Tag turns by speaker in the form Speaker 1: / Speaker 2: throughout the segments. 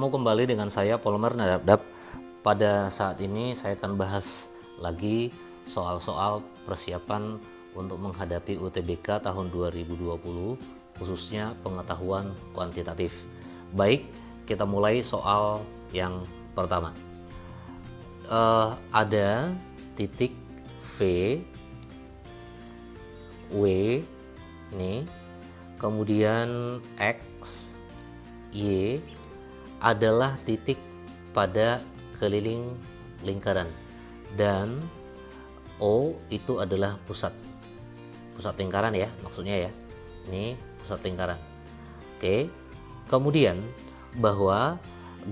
Speaker 1: Ketemu kembali dengan saya Polmer Nadabdab. Pada saat ini saya akan bahas lagi soal-soal persiapan untuk menghadapi UTBK tahun 2020, khususnya pengetahuan kuantitatif. Baik, kita mulai soal yang pertama. Ada titik V, W, ini, kemudian X, Y adalah titik pada keliling lingkaran, dan O itu adalah pusat lingkaran ya, maksudnya ya, ini pusat lingkaran. Oke, kemudian bahwa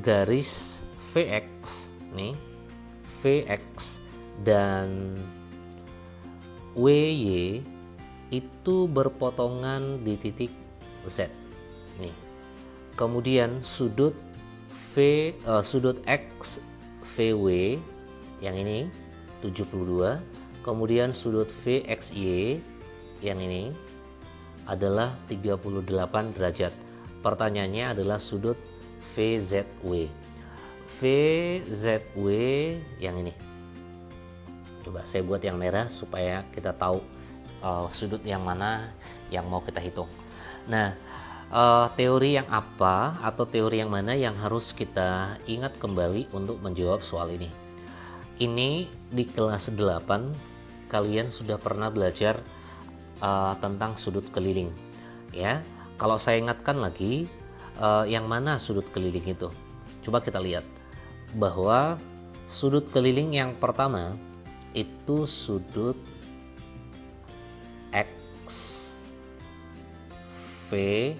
Speaker 1: garis VX nih, VX dan WY itu berpotongan di titik Z nih. Kemudian sudut X VW yang ini 72, kemudian sudut VXY yang ini adalah 38 derajat. Pertanyaannya adalah sudut VZW. VZW yang ini. Coba saya buat yang merah supaya kita tahu sudut yang mana yang mau kita hitung. Nah, teori yang apa atau teori yang mana yang harus kita ingat kembali untuk menjawab soal ini? Ini di kelas 8 kalian sudah pernah belajar tentang sudut keliling ya. Kalau saya ingatkan lagi, yang mana sudut keliling itu? Coba kita lihat bahwa sudut keliling yang pertama itu sudut X V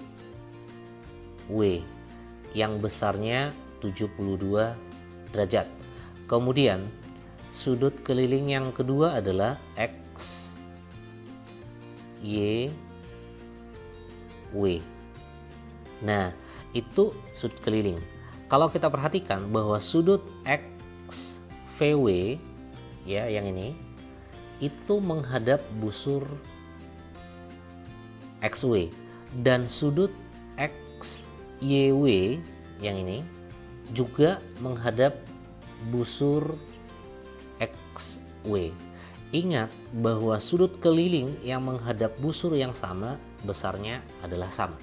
Speaker 1: W yang besarnya 72 derajat. Kemudian sudut keliling yang kedua adalah X Y W. Nah, itu sudut keliling. Kalau kita perhatikan bahwa sudut X VW ya yang ini itu menghadap busur XW, dan sudut XYW yang ini juga menghadap busur XW. Ingat bahwa sudut keliling yang menghadap busur yang sama besarnya adalah sama.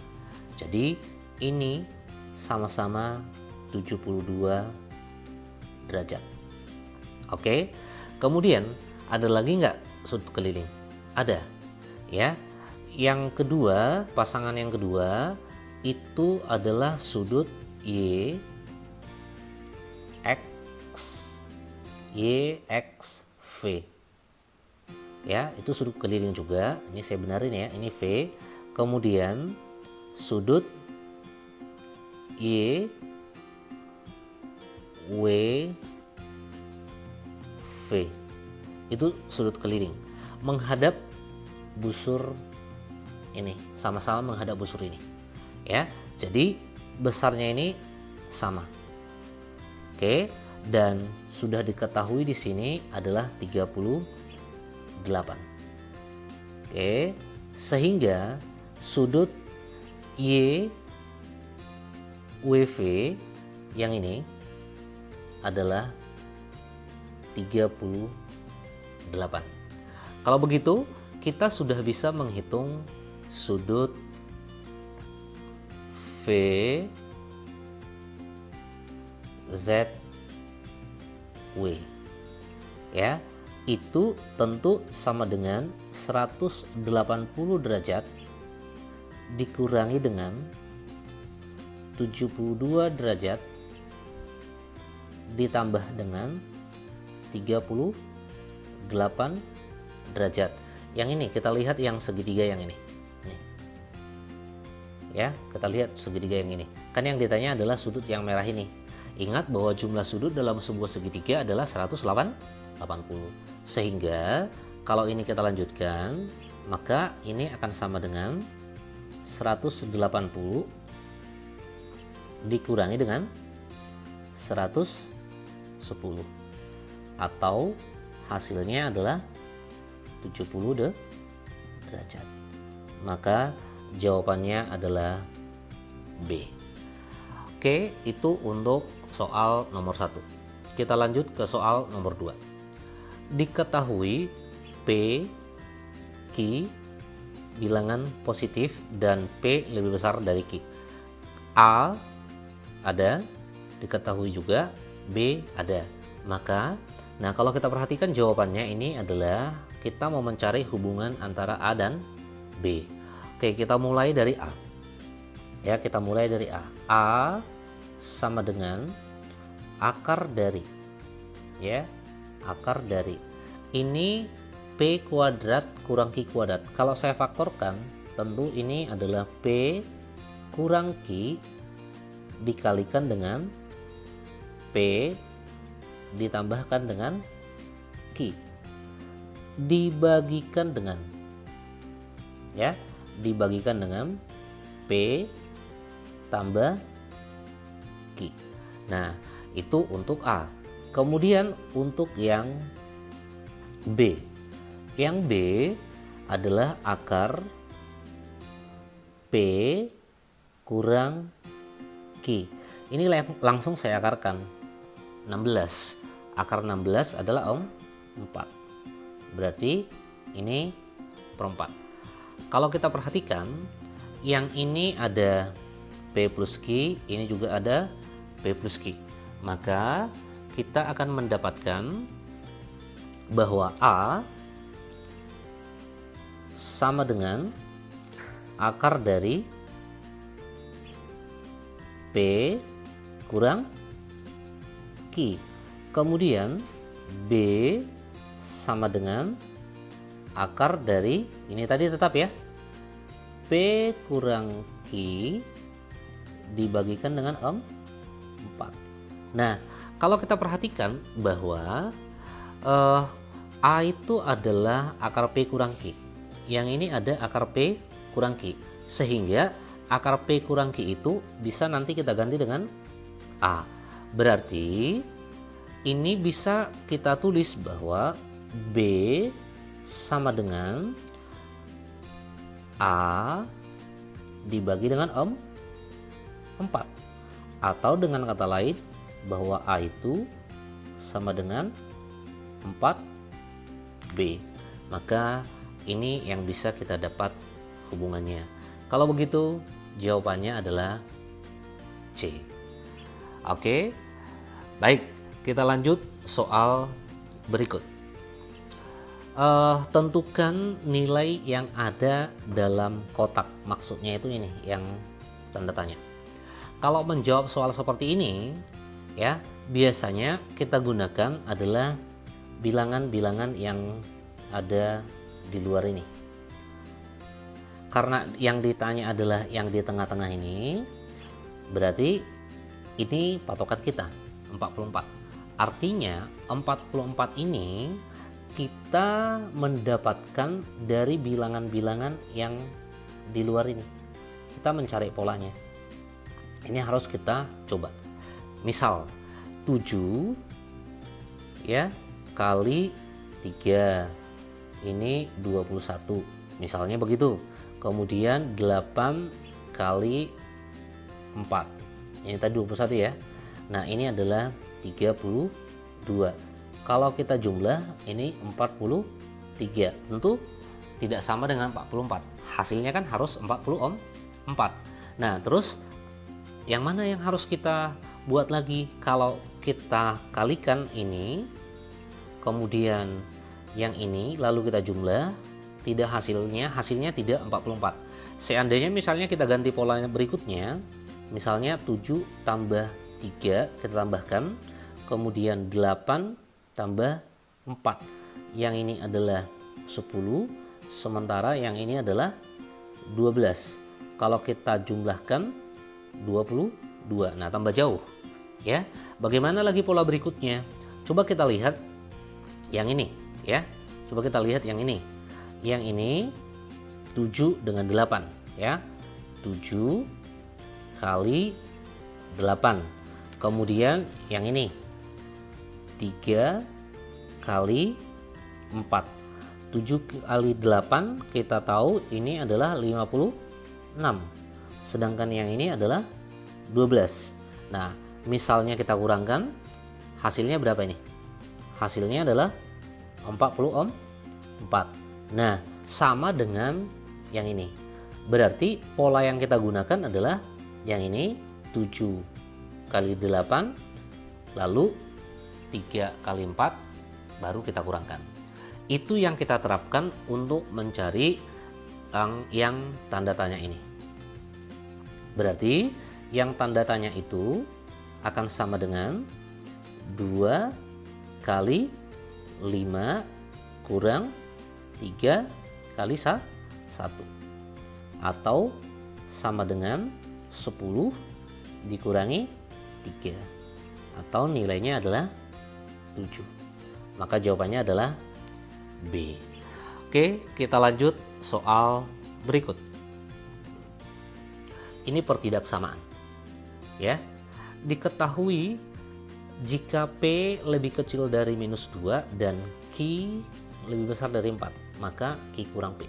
Speaker 1: Jadi ini sama-sama 72 derajat. Oke. Kemudian ada lagi nggak sudut keliling? Ada ya. Yang kedua, pasangan yang kedua itu adalah sudut YXV ya, itu sudut keliling juga. Ini saya benarin ya, ini V. Kemudian sudut YWV itu sudut keliling menghadap busur ini, sama-sama menghadap busur ini ya. Jadi besarnya ini sama. Oke, dan sudah diketahui di sini adalah 38. Oke, sehingga sudut YWV yang ini adalah 38. Kalau begitu, kita sudah bisa menghitung sudut VZW ya, itu tentu sama dengan 180 derajat dikurangi dengan 72 derajat ditambah dengan 38 derajat. Yang ini kita lihat yang segitiga yang ini. Nih. Ya, kita lihat segitiga yang ini. Kan yang ditanya adalah sudut yang merah ini. Ingat bahwa jumlah sudut dalam sebuah segitiga adalah 180. Sehingga kalau ini kita lanjutkan, maka ini akan sama dengan 180 dikurangi dengan 110, atau hasilnya adalah 70 derajat. Maka jawabannya adalah B. Oke, itu untuk soal nomor 1. Kita lanjut ke soal nomor 2. Diketahui P, Q bilangan positif dan P lebih besar dari Q. A ada, diketahui juga B ada. Maka, nah kalau kita perhatikan jawabannya ini adalah kita mau mencari hubungan antara A dan B. Oke, kita mulai dari A. Ya, kita mulai dari A. A sama dengan akar dari, ya, akar dari. Ini P kuadrat kurang Q kuadrat. Kalau saya faktorkan, tentu ini adalah P kurang Q dikalikan dengan P ditambahkan dengan Q. Dibagikan dengan, ya, dibagikan dengan P tambah Q. Nah, itu untuk A. Kemudian untuk yang B. Yang B adalah akar P kurang Q. Ini langsung saya akarkan 16. Akar 16 adalah 4. Berarti ini per 4. Kalau kita perhatikan, yang ini ada P plus Q, ini juga ada P plus Q. Maka kita akan mendapatkan bahwa A sama dengan akar dari P kurang Q. Kemudian B sama dengan akar dari, ini tadi tetap ya, P kurang Q dibagikan dengan 4. Nah, kalau kita perhatikan bahwa A itu adalah akar P kurang Q. Yang ini ada akar P kurang Q. Sehingga akar P kurang Q itu bisa nanti kita ganti dengan A. Berarti ini bisa kita tulis bahwa B sama dengan A dibagi dengan 4. Atau dengan kata lain bahwa A itu sama dengan 4B. Maka ini yang bisa kita dapat hubungannya. Kalau begitu jawabannya adalah C. Oke. Baik, kita lanjut soal berikut. Tentukan nilai yang ada dalam kotak. Maksudnya itu ini yang tanda tanya. Kalau menjawab soal seperti ini, ya, biasanya kita gunakan adalah bilangan-bilangan yang ada di luar ini. Karena yang ditanya adalah yang di tengah-tengah ini, berarti ini patokan kita 44. Artinya 44 ini kita mendapatkan dari bilangan-bilangan yang di luar ini. Kita mencari polanya. Ini harus kita coba. Misal 7 ya kali 3 ini 21, misalnya begitu. Kemudian 8 kali 4, ini tadi 21 ya. Nah, ini adalah 32. Kalau kita jumlah ini 43, tentu tidak sama dengan 44. Hasilnya kan harus 44. Nah, terus yang mana yang harus kita buat lagi? Kalau kita kalikan ini, kemudian yang ini lalu kita jumlah, tidak hasilnya tidak 44. Seandainya misalnya kita ganti polanya berikutnya, misalnya 7 tambah 3 kita tambahkan, kemudian 8 tambah 4, yang ini adalah 10, sementara yang ini adalah 12. Kalau kita jumlahkan 22, nah tambah jauh ya. Bagaimana lagi pola berikutnya? Coba kita lihat yang ini ya. Coba kita lihat yang ini. Yang ini 7 dengan 8 ya. 7 kali 8. Kemudian yang ini 3 kali 4. 7 kali 8 kita tahu ini adalah 56. Sedangkan yang ini adalah 12. Nah, misalnya kita kurangkan, hasilnya berapa ini? Hasilnya adalah 44. Nah, sama dengan yang ini. Berarti pola yang kita gunakan adalah yang ini, 7 kali 8, lalu 3 kali 4, baru kita kurangkan. Itu yang kita terapkan untuk mencari yang tanda tanya ini. Berarti yang tanda tanya itu akan sama dengan 2 kali 5 kurang 3 kali 1, atau sama dengan 10 dikurangi 3, atau nilainya adalah 7. Maka jawabannya adalah B. Oke, kita lanjut soal berikut. Ini pertidaksamaan. Ya. Diketahui jika P lebih kecil dari minus 2 dan Q lebih besar dari 4, maka Q kurang P.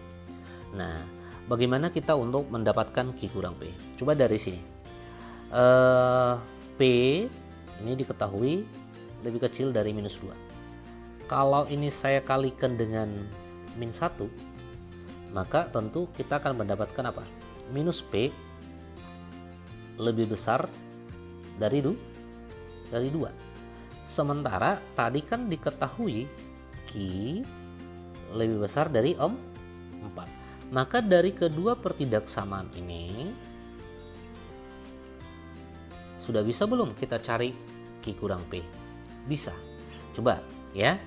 Speaker 1: Nah, bagaimana kita untuk mendapatkan Q kurang P? Coba dari sini. P ini diketahui lebih kecil dari minus 2. Kalau ini saya kalikan dengan min 1, maka tentu kita akan mendapatkan apa? Minus P lebih besar dari 2. Sementara tadi kan diketahui Q lebih besar dari 4. Maka dari kedua pertidaksamaan ini sudah bisa belum kita cari Q kurang P? Bisa. Coba ya.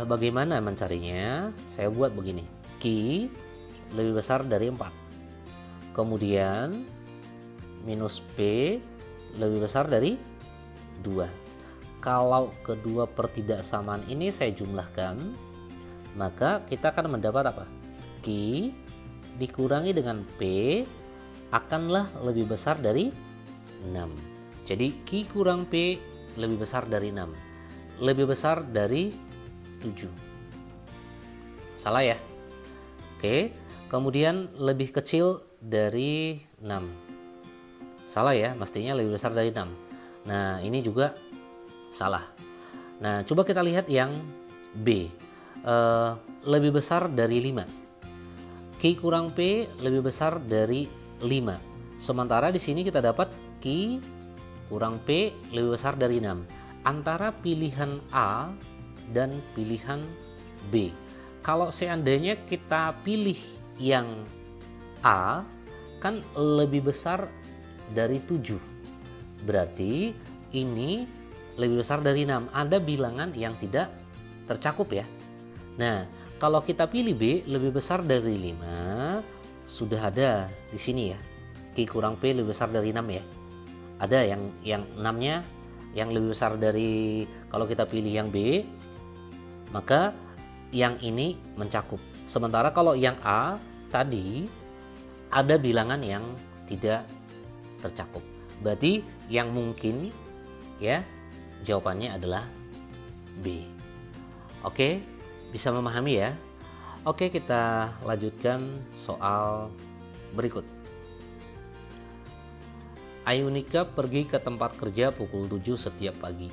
Speaker 1: Bagaimana mencarinya? Saya buat begini. Q lebih besar dari 4. Kemudian minus P lebih besar dari 2. Kalau kedua pertidaksamaan ini saya jumlahkan, maka kita akan mendapat apa? Q dikurangi dengan P akanlah lebih besar dari 6. Jadi Q kurang P lebih besar dari 6. Lebih besar dari 7. Salah ya? Oke, kemudian lebih kecil dari 6. Salah ya, mestinya lebih besar dari 6. Nah, ini juga salah. Nah, coba kita lihat yang B. Lebih besar dari 5. Q kurang P lebih besar dari 5. Sementara di sini kita dapat Q kurang P lebih besar dari 6. Antara pilihan A dan pilihan B. Kalau seandainya kita pilih yang A, kan lebih besar dari 7. Berarti ini lebih besar dari 6. Ada bilangan yang tidak tercakup ya. Nah, kalau kita pilih B lebih besar dari 5, sudah ada di sini ya. Q kurang P lebih besar dari 6 ya. Ada yang 6-nya yang lebih besar dari, kalau kita pilih yang B, maka yang ini mencakup. Sementara kalau yang A tadi ada bilangan yang tidak tercakup. Berarti yang mungkin ya jawabannya adalah B. Oke, bisa memahami ya? Oke, kita lanjutkan soal berikut. Ayunika pergi ke tempat kerja pukul 7 setiap pagi.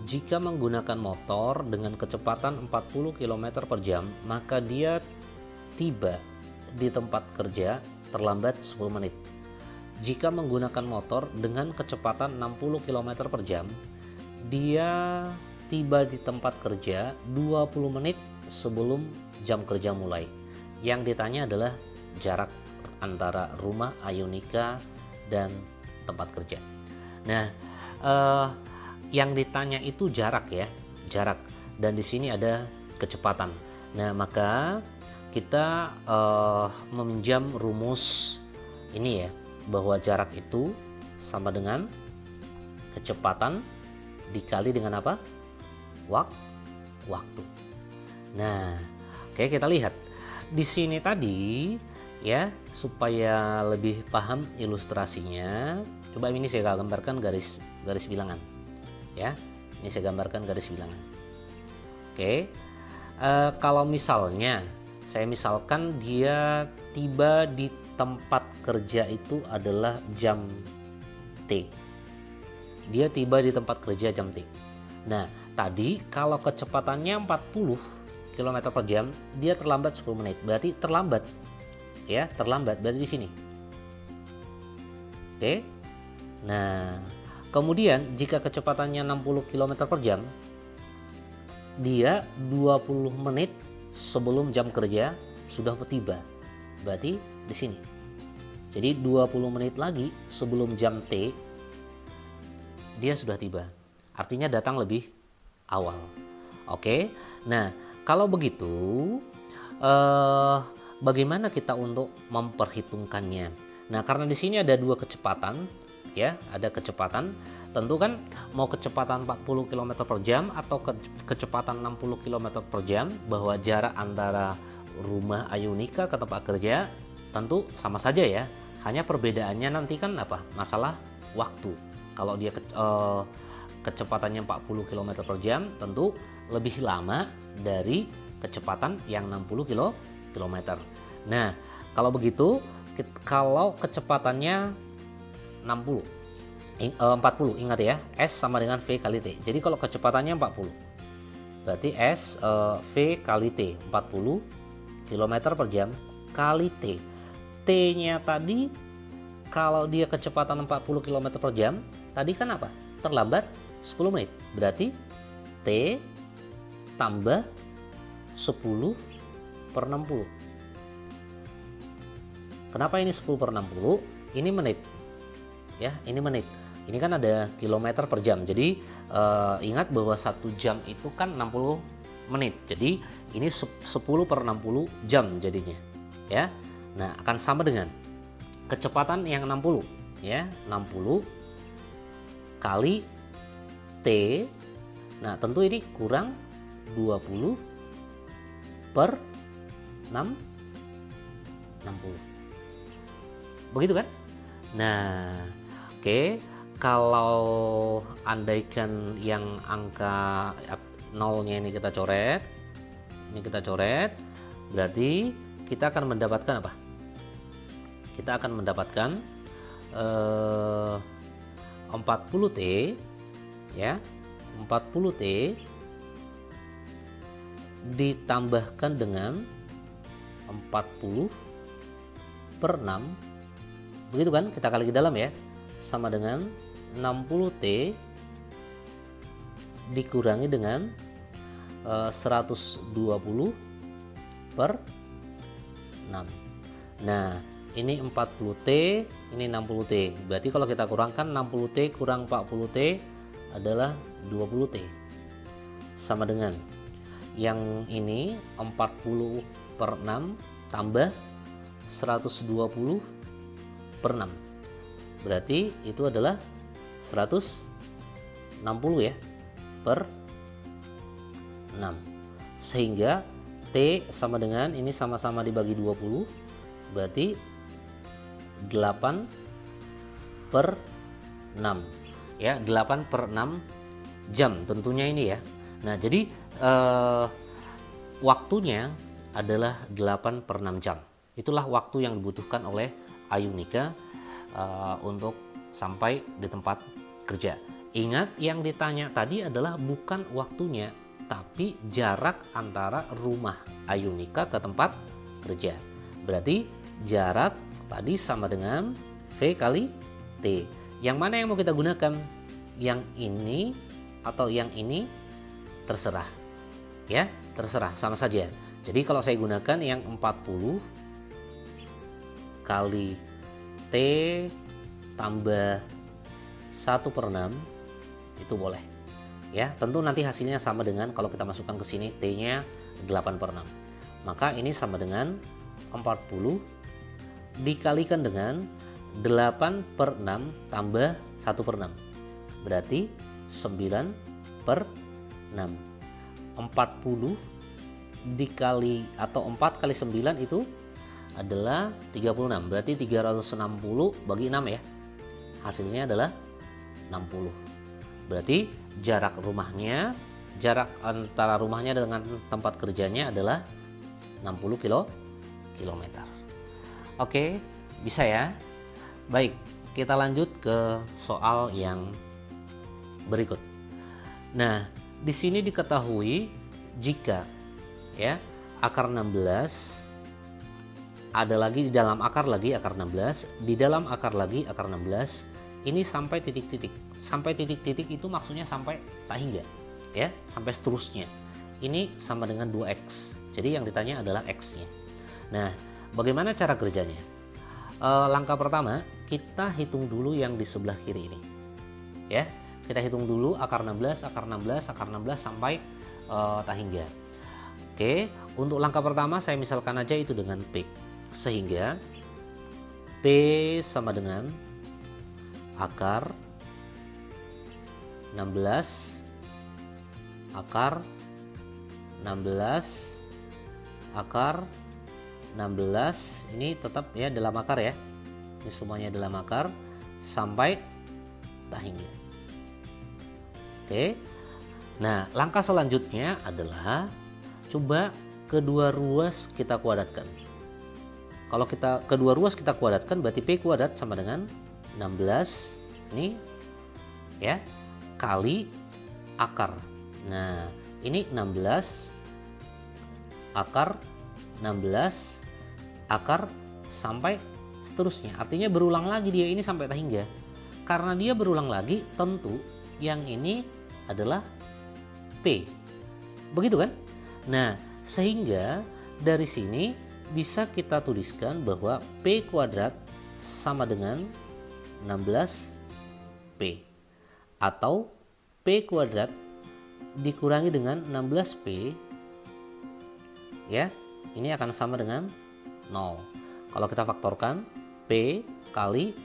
Speaker 1: Jika menggunakan motor dengan kecepatan 40 km per jam, maka dia tiba di tempat kerja terlambat 10 menit. Jika menggunakan motor dengan kecepatan 60 km per jam, dia tiba di tempat kerja 20 menit sebelum jam kerja mulai. Yang ditanya adalah jarak antara rumah Ayunika dan tempat kerja. Nah, yang ditanya itu jarak ya, jarak, dan di sini ada kecepatan. Nah, maka kita meminjam rumus ini ya, bahwa jarak itu sama dengan kecepatan dikali dengan apa? Waktu. Nah, oke, kita lihat di sini tadi ya, supaya lebih paham ilustrasinya. Coba ini saya gambarkan garis bilangan. Ya, ini saya gambarkan garis bilangan. Oke, kalau misalnya saya misalkan dia tiba di tempat kerja itu adalah jam T. dia tiba di tempat kerja jam T. Nah, tadi kalau kecepatannya 40 km per jam, dia terlambat 10 menit. Berarti terlambat. Ya, terlambat berarti di sini. Oke. Nah, kemudian jika kecepatannya 60 km per jam, dia 20 menit sebelum jam kerja sudah tiba. Berarti di sini. Jadi 20 menit lagi sebelum jam T dia sudah tiba. Artinya datang lebih awal. Oke. Nah, kalau begitu bagaimana kita untuk memperhitungkannya? Nah, karena di sini ada dua kecepatan, ya, ada kecepatan. Tentu kan mau kecepatan 40 km per jam atau kecepatan 60 km per jam, bahwa jarak antara rumah Ayunika ke tempat kerja tentu sama saja ya. Hanya perbedaannya nanti kan apa? Masalah waktu. Kalau dia kecepatannya 40 km per jam tentu lebih lama dari kecepatan yang 60 km. Nah, kalau begitu, kalau kecepatannya 40, ingat ya, S sama dengan V kali T. Jadi kalau kecepatannya 40, berarti S V kali T, 40 km per jam kali T. T-nya tadi, kalau dia kecepatan 40 km per jam, tadi kan apa? Terlambat 10 menit. Berarti T tambah 10 per 60. Kenapa ini 10 per 60? Ini menit. Ya, ini menit. Ini kan ada kilometer per jam. Jadi ingat bahwa 1 jam itu kan 60 menit. Jadi ini 10 per 60 jam jadinya. Ya. Nah, akan sama dengan kecepatan yang 60, ya. 60 kali T. Nah, tentu ini kurang 20 per 60. Begitu kan? Nah, oke. Kalau andaikan yang angka nolnya ini kita coret, berarti kita akan mendapatkan apa? Kita akan mendapatkan 40T, ya, 40T ditambahkan dengan 40 per 6, begitu kan, kita kali ke dalam ya, sama dengan 60T dikurangi dengan 120 per 6. Nah, ini 40T, ini 60T. Berarti kalau kita kurangkan 60T kurang 40T adalah 20T. Sama dengan yang ini 40 per 6 tambah 120 per 6. Berarti itu adalah 160 ya per 6. Sehingga T sama dengan ini sama-sama dibagi 20, berarti 8 per 6 ya, 8 per 6 jam tentunya ini ya. Nah, jadi waktunya adalah 8 per 6 jam. Itulah waktu yang dibutuhkan oleh Ayunika untuk sampai di tempat kerja. Ingat, yang ditanya tadi adalah bukan waktunya, tapi jarak antara rumah Ayunika ke tempat kerja. Berarti jarak tadi sama dengan V kali T. Yang mana yang mau kita gunakan? Yang ini atau yang ini? Terserah. Ya, terserah, sama saja. Jadi kalau saya gunakan yang 40 kali T tambah 1 per 6 itu boleh. Ya, tentu nanti hasilnya sama dengan kalau kita masukkan ke sini T-nya 8 per 6. Maka ini sama dengan 40 dikalikan dengan 8 per 6 tambah 1 per 6. Berarti 9 per 6. 40 dikali atau 4 kali 9 itu adalah 36. Berarti 360 bagi 6 ya. Hasilnya adalah 60. Berarti jarak antara rumahnya dengan tempat kerjanya adalah 60 kilometer. Oke, bisa ya. Baik, kita lanjut ke soal yang berikut. Nah, di sini diketahui jika ya akar 16 ada lagi di dalam akar lagi akar 16, di dalam akar lagi akar 16, ini sampai titik-titik. Sampai titik-titik itu maksudnya sampai tak hingga ya, sampai seterusnya. Ini sama dengan 2x. Jadi yang ditanya adalah x-nya. Nah, bagaimana cara kerjanya? Langkah pertama, kita hitung dulu yang di sebelah kiri ini. Ya, kita hitung dulu akar 16, akar 16, akar 16 sampai tak hingga. Oke, untuk langkah pertama saya misalkan aja itu dengan P. Sehingga P sama dengan akar 16 akar 16 akar 16, ini tetap ya dalam akar ya, ini semuanya dalam akar sampai tak hingga. Oke, nah langkah selanjutnya adalah coba kedua ruas kita kuadratkan. Kalau kita kedua ruas kita kuadratkan berarti P kuadrat sama dengan 16 ini ya kali akar. Nah, ini 16 akar 16 akar sampai seterusnya. Artinya berulang lagi dia ini sampai tak hingga. Karena dia berulang lagi, tentu yang ini adalah P. Begitu kan? Nah, sehingga dari sini bisa kita tuliskan bahwa P kuadrat sama dengan 16P. Atau P kuadrat dikurangi dengan 16P ya, ini akan sama dengan 0. Kalau kita faktorkan P kali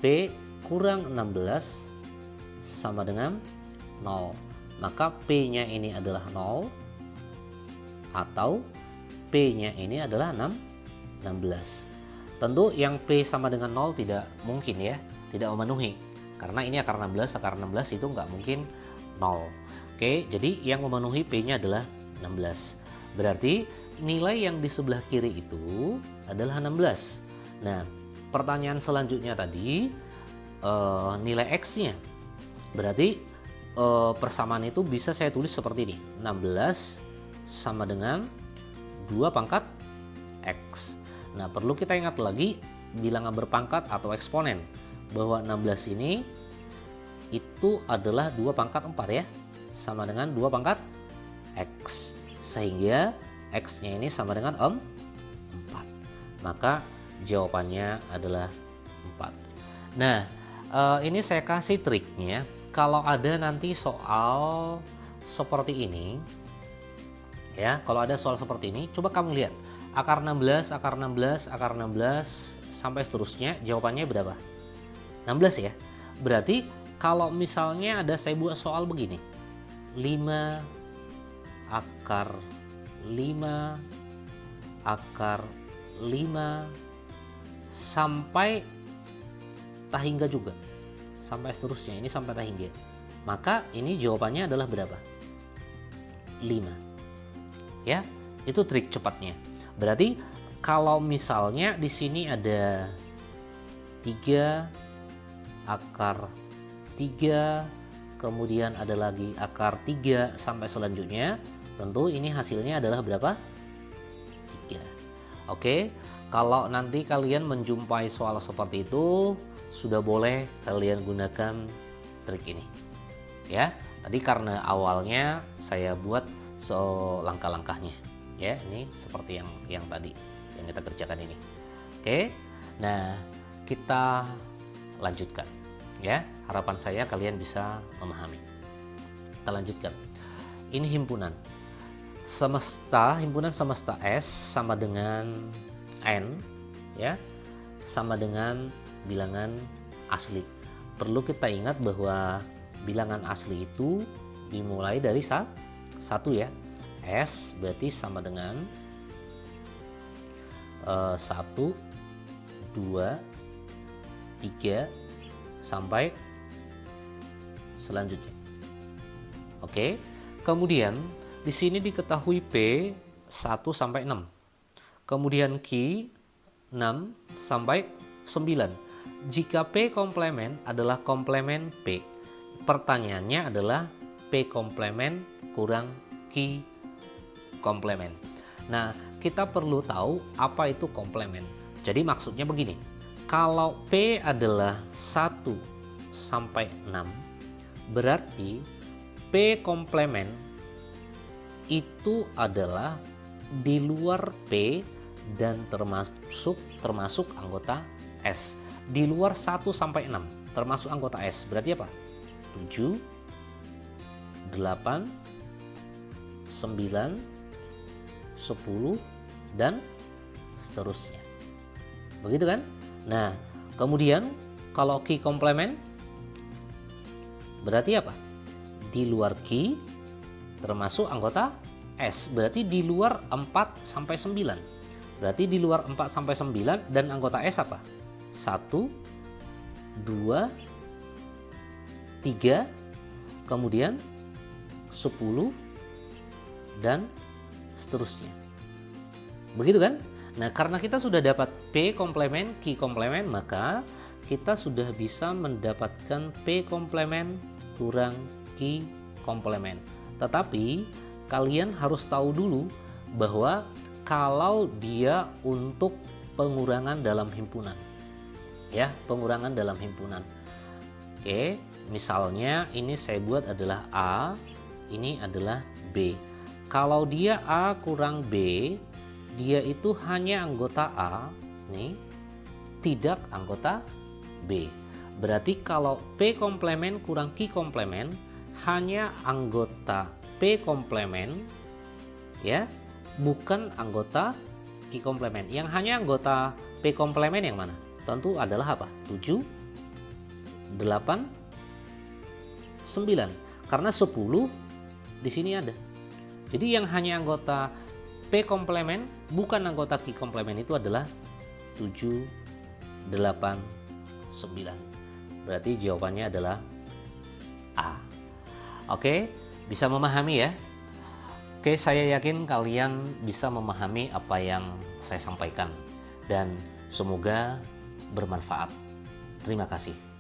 Speaker 1: P kurang 16 sama dengan 0. Maka P-nya ini adalah 0 atau P-nya ini adalah 16. Tentu yang P sama dengan 0 tidak mungkin ya, tidak memenuhi. Karena ini akar 16 itu nggak mungkin 0. Oke, jadi yang memenuhi P-nya adalah 16. Berarti nilai yang di sebelah kiri itu adalah 16. Nah, pertanyaan selanjutnya tadi nilai X-nya. Berarti persamaan itu bisa saya tulis seperti ini. 16 sama dengan 2 pangkat X. Nah, perlu kita ingat lagi bilangan berpangkat atau eksponen. Bahwa 16 ini itu adalah 2 pangkat 4 ya. Sama dengan 2 pangkat X. Sehingga X-nya ini sama dengan 4. Maka jawabannya adalah 4. Nah, ini saya kasih triknya. Kalau ada nanti soal seperti ini, ya, kalau ada soal seperti ini, coba kamu lihat akar 16, akar 16, akar 16 sampai seterusnya, jawabannya berapa? 16 ya. Berarti kalau misalnya ada saya buat soal begini, 5 akar 5 akar 5 sampai tak hingga juga, sampai seterusnya, ini sampai tak hingga, maka ini jawabannya adalah berapa? 5 ya. Itu trik cepatnya. Berarti kalau misalnya di sini ada 3 akar 3, kemudian ada lagi akar 3 sampai selanjutnya, tentu ini hasilnya adalah berapa? 3. Oke, kalau nanti kalian menjumpai soal seperti itu, sudah boleh kalian gunakan trik ini. Ya, tadi karena awalnya saya buat langkah-langkahnya. Ya, ini seperti yang tadi yang kita kerjakan ini. Oke, nah kita lanjutkan. Ya, harapan saya kalian bisa memahami. Kita lanjutkan. Ini himpunan semesta S sama dengan N, ya, sama dengan bilangan asli. Perlu kita ingat bahwa bilangan asli itu dimulai dari 1 ya. S berarti sama dengan 1, 2, 3 sampai selanjutnya. Oke. Kemudian di sini diketahui P 1 sampai 6. Kemudian Q 6 sampai 9. Jika P komplemen adalah komplemen P. pertanyaannya adalah P komplement kurang Q komplement. Nah, kita perlu tahu apa itu komplement. Jadi maksudnya begini, kalau P adalah 1 sampai 6, berarti P komplement itu adalah di luar P dan termasuk anggota S. Di luar 1 sampai 6 termasuk anggota S. Berarti apa? 7, 8, 9, 10 dan seterusnya. Begitu kan? Nah, kemudian kalau Q komplement berarti apa? Di luar Q termasuk anggota S. Berarti di luar 4 sampai 9. Berarti di luar 4 sampai 9 dan anggota S apa? 1, 2, 3, kemudian 10 dan seterusnya. Begitu kan? Nah, karena kita sudah dapat P komplement, Q komplement, maka kita sudah bisa mendapatkan P komplement kurang Q komplement. Tetapi kalian harus tahu dulu bahwa kalau dia untuk pengurangan dalam himpunan, ya, pengurangan dalam himpunan. Oke, misalnya ini saya buat adalah A, ini adalah B. Kalau dia A kurang B, dia itu hanya anggota A, nih, tidak anggota B. Berarti kalau P komplement kurang Q komplement, hanya anggota P komplement, ya, bukan anggota Q komplement. Yang hanya anggota P komplement yang mana? Tentu adalah apa? 7, 8, 9. Karena 10 di sini ada. Jadi yang hanya anggota P komplement bukan anggota Q komplement itu adalah 7, 8, 9. Berarti jawabannya adalah A. Oke, bisa memahami ya? Oke, saya yakin kalian bisa memahami apa yang saya sampaikan dan semoga bermanfaat. Terima kasih.